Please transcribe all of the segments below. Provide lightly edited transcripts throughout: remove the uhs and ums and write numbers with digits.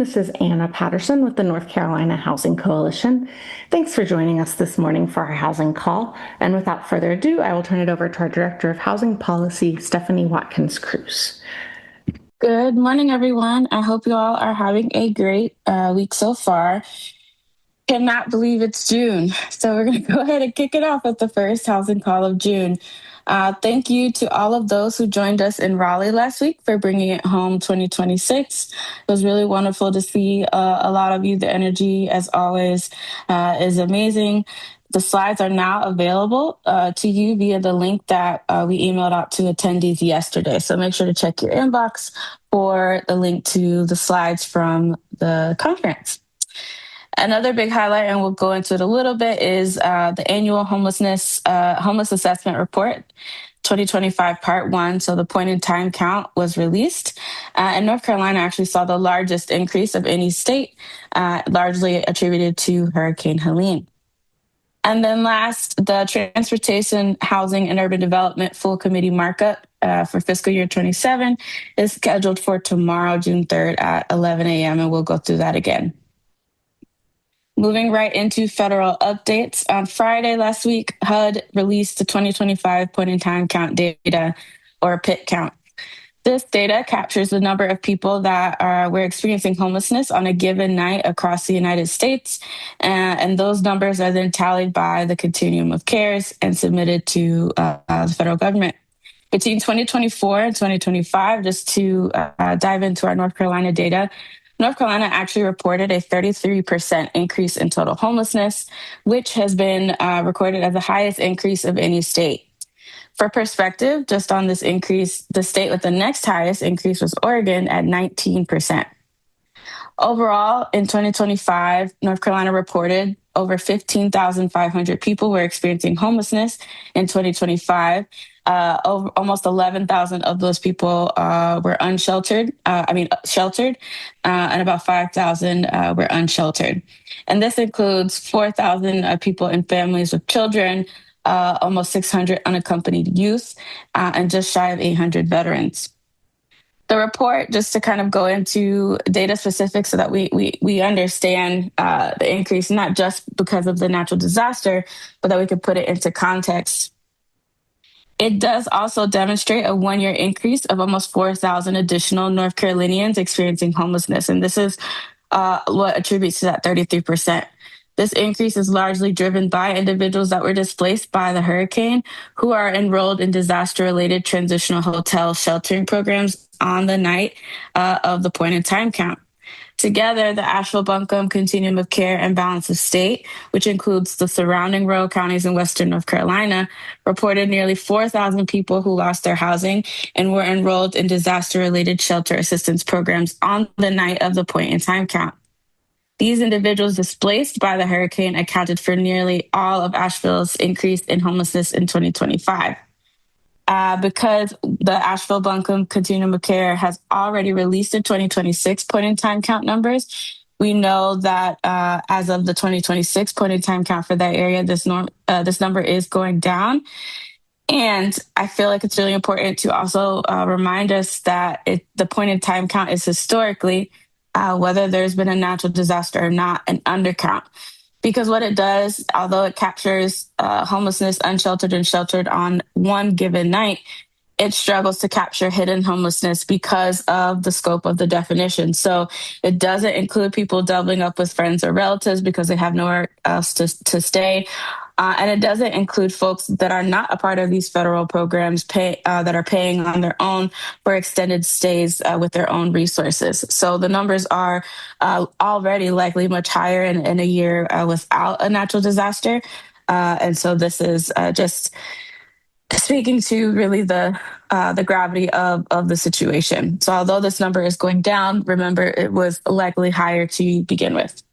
This is Anna Patterson with the North Carolina Housing Coalition. Thanks for joining us this morning for our housing call. And without further ado, I will turn it over to our Director of Housing Policy, Stephanie Watkins-Cruz. Good morning, everyone. I hope you all are having a great week so far. Cannot believe it's June. So we're going to go ahead and kick it off with the first housing call of June. Thank you to all of those who joined us in Raleigh last week for bringing it home 2026. It was really wonderful to see a lot of you. The energy, as always, is amazing. The slides are now available to you via the link that we emailed out to attendees yesterday. So make sure to check your inbox for the link to the slides from the conference. Another big highlight, and we'll go into it a little bit, is the annual homeless assessment report, 2025 Part 1. So the point in time count was released. And North Carolina actually saw the largest increase of any state, largely attributed to Hurricane Helene. And then last, the Transportation, Housing, and Urban Development Full Committee markup for fiscal year 27 is scheduled for tomorrow, June 3rd at 11 a.m. And we'll go through that again. Moving right into federal updates. On Friday last week, HUD released the 2025 point in time count data, or PIT count. This data captures the number of people that were experiencing homelessness on a given night across the United States. And those numbers are then tallied by the Continuum of Cares and submitted to the federal government. Between 2024 and 2025, just to dive into our North Carolina data, North Carolina actually reported a 33% increase in total homelessness, which has been recorded as the highest increase of any state. For perspective, just on this increase, the state with the next highest increase was Oregon at 19%. Overall, in 2025, North Carolina reported over 15,500 people were experiencing homelessness in 2025. Almost 11,000 of those people were sheltered, and about 5,000 were unsheltered. And this includes 4,000 people in families with children, almost 600 unaccompanied youth, and just shy of 800 veterans. The report, just to kind of go into data specifics so that we understand the increase, not just because of the natural disaster, but that we could put it into context. It does also demonstrate a 1-year increase of almost 4,000 additional North Carolinians experiencing homelessness. And this is what attributes to that 33%. This increase is largely driven by individuals that were displaced by the hurricane who are enrolled in disaster-related transitional hotel sheltering programs on the night of the point in time count. Together, the Asheville-Buncombe Continuum of Care and Balance of State, which includes the surrounding rural counties in Western North Carolina, reported nearly 4,000 people who lost their housing and were enrolled in disaster-related shelter assistance programs on the night of the point in time count. These individuals displaced by the hurricane accounted for nearly all of Asheville's increase in homelessness in 2025. Because the Asheville-Buncombe Continuum of Care has already released the 2026 point in time count numbers, we know that as of the 2026 point in time count for that area, this number is going down. And I feel like it's really important to also remind us that the point in time count is historically, whether there's been a natural disaster or not, an undercount. Because what it does, although it captures homelessness, unsheltered and sheltered on one given night, it struggles to capture hidden homelessness because of the scope of the definition. So it doesn't include people doubling up with friends or relatives because they have nowhere else to stay. And it doesn't include folks that are not a part of these federal programs that are paying on their own for extended stays with their own resources. So the numbers are already likely much higher in a year without a natural disaster. And so this is just speaking to really the gravity of the situation. So although this number is going down, remember it was likely higher to begin with.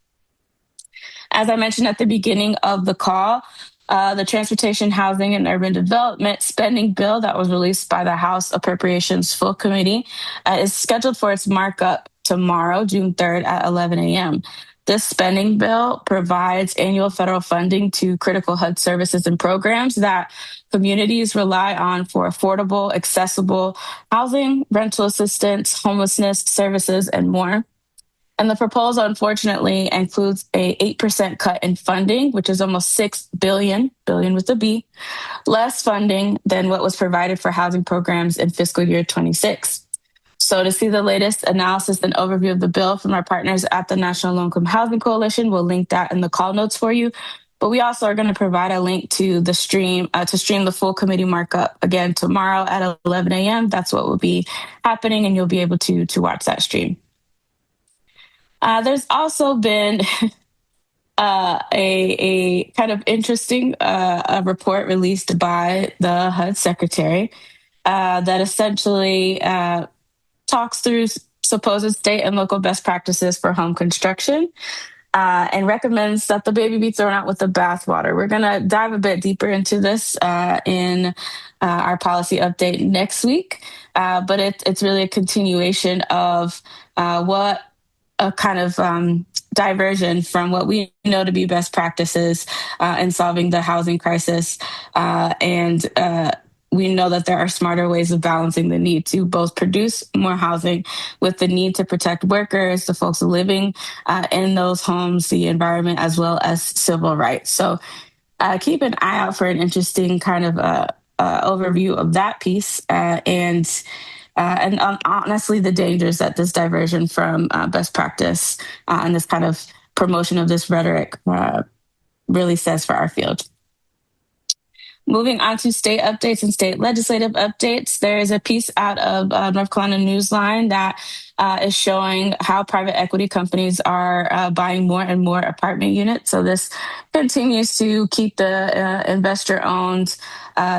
As I mentioned at the beginning of the call, the Transportation, Housing, and Urban Development spending bill that was released by the House Appropriations Full Committee is scheduled for its markup tomorrow, June 3rd at 11 a.m. This spending bill provides annual federal funding to critical HUD services and programs that communities rely on for affordable, accessible housing, rental assistance, homelessness services, and more. And the proposal, unfortunately, includes a 8% cut in funding, which is almost $6 billion with a B, less funding than what was provided for housing programs in fiscal year 26. So to see the latest analysis and overview of the bill from our partners at the National Low Income Housing Coalition, we'll link that in the call notes for you. But we also are going to provide a link to the stream to stream the full committee markup again tomorrow at 11 a.m. That's what will be happening, and you'll be able to watch that stream. There's also been a kind of interesting a report released by the HUD secretary that essentially talks through supposed state and local best practices for home construction and recommends that the baby be thrown out with the bathwater. We're going to dive a bit deeper into this in our policy update next week, but it's really a continuation of what a kind of diversion from what we know to be best practices in solving the housing crisis. And we know that there are smarter ways of balancing the need to both produce more housing with the need to protect workers, the folks living in those homes, the environment, as well as civil rights. So keep an eye out for an interesting kind of overview of that piece and honestly, the dangers that this diversion from best practice and this kind of promotion of this rhetoric really says for our field. Moving on to state updates and state legislative updates, there is a piece out of North Carolina Newsline that is showing how private equity companies are buying more and more apartment units. So this continues to keep the investor-owned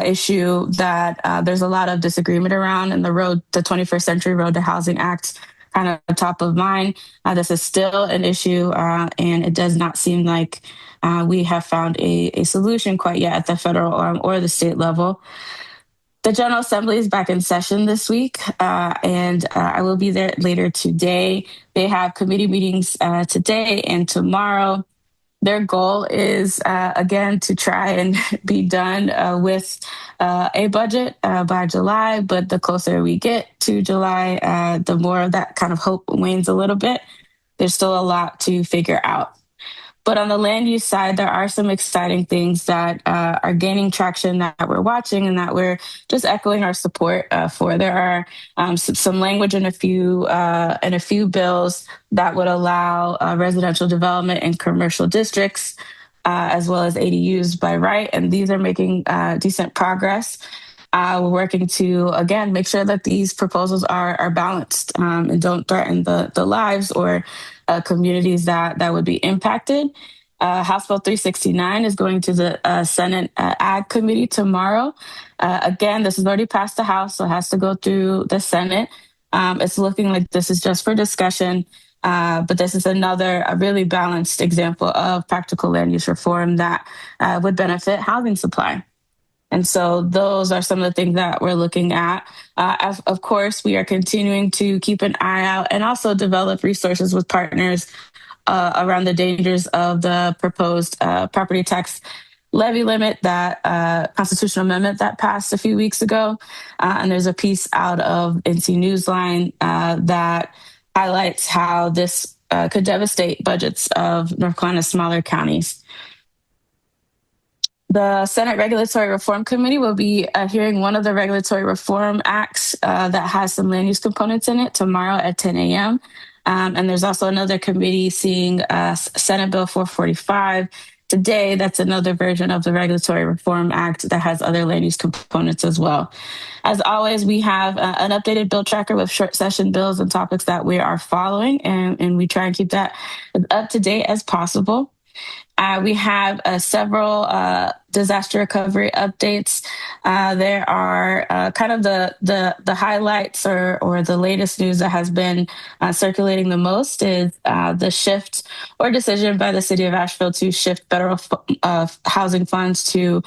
issue that there's a lot of disagreement around, and the 21st Century Road to Housing Act kind of top of mind. This is still an issue, and it does not seem like we have found a solution quite yet at the federal or the state level. The General Assembly is back in session this week, and I will be there later today. They have committee meetings today and tomorrow. Their goal is, again, to try and be done with a budget by July, but the closer we get to July, the more of that kind of hope wanes a little bit. There's still a lot to figure out. But on the land use side, there are some exciting things that are gaining traction that we're watching and that we're just echoing our support for. There are some language in a few bills that would allow residential development in commercial districts as well as ADUs by right, and these are making decent progress. We're working to, again, make sure that these proposals are balanced and don't threaten the lives or communities that would be impacted. House Bill 369 is going to the Senate Ag Committee tomorrow. Again, this has already passed the House, so it has to go through the Senate. It's looking like this is just for discussion, but this is a really balanced example of practical land use reform that would benefit housing supply. And so those are some of the things that we're looking at. Of course, we are continuing to keep an eye out and also develop resources with partners around the dangers of the proposed property tax levy limit, that constitutional amendment that passed a few weeks ago. And there's a piece out of NC Newsline that highlights how this could devastate budgets of North Carolina's smaller counties. The Senate Regulatory Reform Committee will be hearing one of the regulatory reform acts that has some land use components in it tomorrow at 10 a.m. And there's also another committee seeing Senate Bill 445 today. That's another version of the Regulatory Reform Act that has other land use components as well. As always, we have an updated bill tracker with short session bills and topics that we are following, and we try and keep that as up to date as possible. We have several disaster recovery updates. There are kind of the highlights or the latest news that has been circulating the most is the shift or decision by the city of Asheville to shift federal housing funds to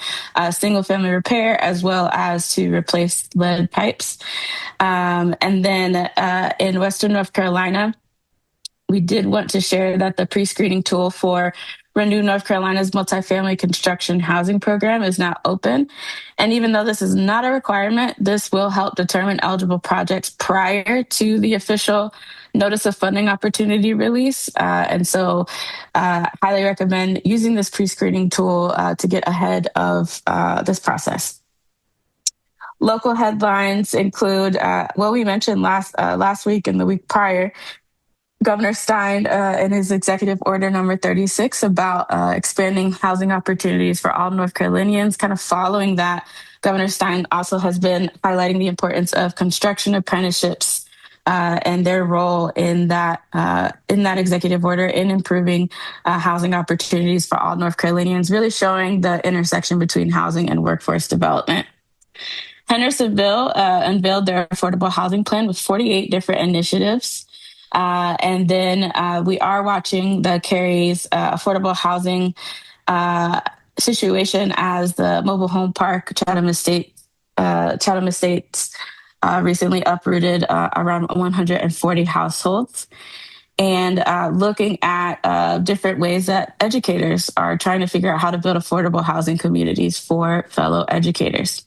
single family repair as well as to replace lead pipes. And then in Western North Carolina, we did want to share that the pre-screening tool for Renew North Carolina's multifamily construction housing program is now open. And even though this is not a requirement, this will help determine eligible projects prior to the official notice of funding opportunity release. And so highly recommend using this pre-screening tool to get ahead of this process. Local headlines include what we mentioned last week and the week prior. Governor Stein in his executive order number 36 about expanding housing opportunities for all North Carolinians. Kind of following that, Governor Stein also has been highlighting the importance of construction apprenticeships and their role in that executive order in improving housing opportunities for all North Carolinians, really showing the intersection between housing and workforce development. Hendersonville unveiled their affordable housing plan with 48 different initiatives. And then we are watching the Cary's affordable housing situation as the mobile home park Chatham Estates recently uprooted around 140 households. And looking at different ways that educators are trying to figure out how to build affordable housing communities for fellow educators.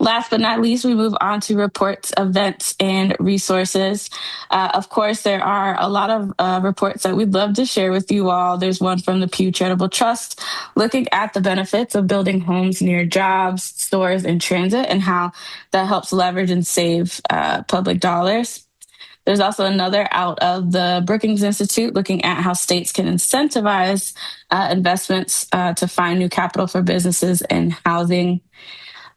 Last but not least, we move on to reports, events, and resources. Of course, there are a lot of reports that we'd love to share with you all. There's one from the Pew Charitable Trust looking at the benefits of building homes near jobs, stores, and transit and how that helps leverage and save public dollars. There's also another out of the Brookings Institute looking at how states can incentivize investments to find new capital for businesses and housing.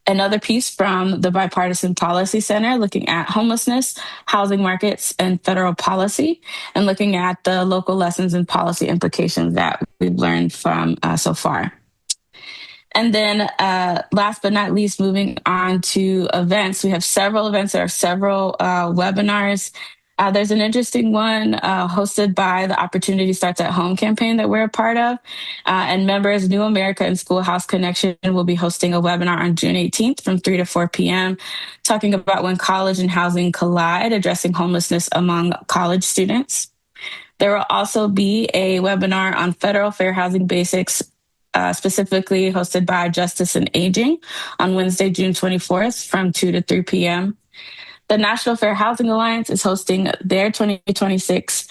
Another piece from the Bipartisan Policy Center looking at homelessness, housing markets, and federal policy, and looking at the local lessons and policy implications that we've learned from so far. And then last but not least, moving on to events, we have several events. There are several webinars. There's an interesting one hosted by the Opportunity Starts at Home campaign that we're a part of. And members, New America and Schoolhouse Connection will be hosting a webinar on June 18th from 3 to 4 p.m. talking about when college and housing collide, addressing homelessness among college students. There will also be a webinar on federal fair housing basics, specifically hosted by Justice and Aging on Wednesday, June 24th from 2 to 3 p.m. The National Fair Housing Alliance is hosting their 2026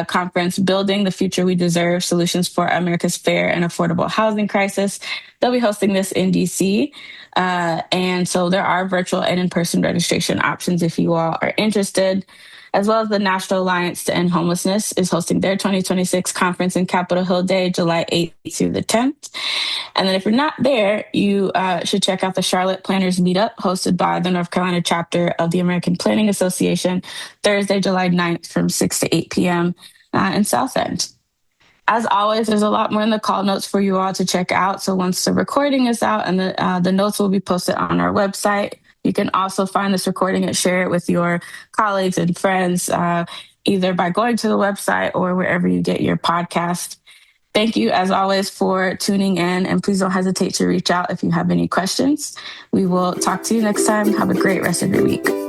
conference, Building the Future We Deserve, Solutions for America's Fair and Affordable Housing Crisis. They'll be hosting this in DC. And so there are virtual and in-person registration options if you all are interested, as well as the National Alliance to End Homelessness is hosting their 2026 conference in Capitol Hill Day, July 8th through the 10th. And then if you're not there, you should check out the Charlotte Planners Meetup hosted by the North Carolina chapter of the American Planning Association, Thursday, July 9th from 6 to 8 p.m. In South End. As always, there's a lot more in the call notes for you all to check out. So once the recording is out and the notes will be posted on our website, you can also find this recording and share it with your colleagues and friends, either by going to the website or wherever you get your podcast. Thank you, as always, for tuning in, and please don't hesitate to reach out if you have any questions. We will talk to you next time. Have a great rest of your week.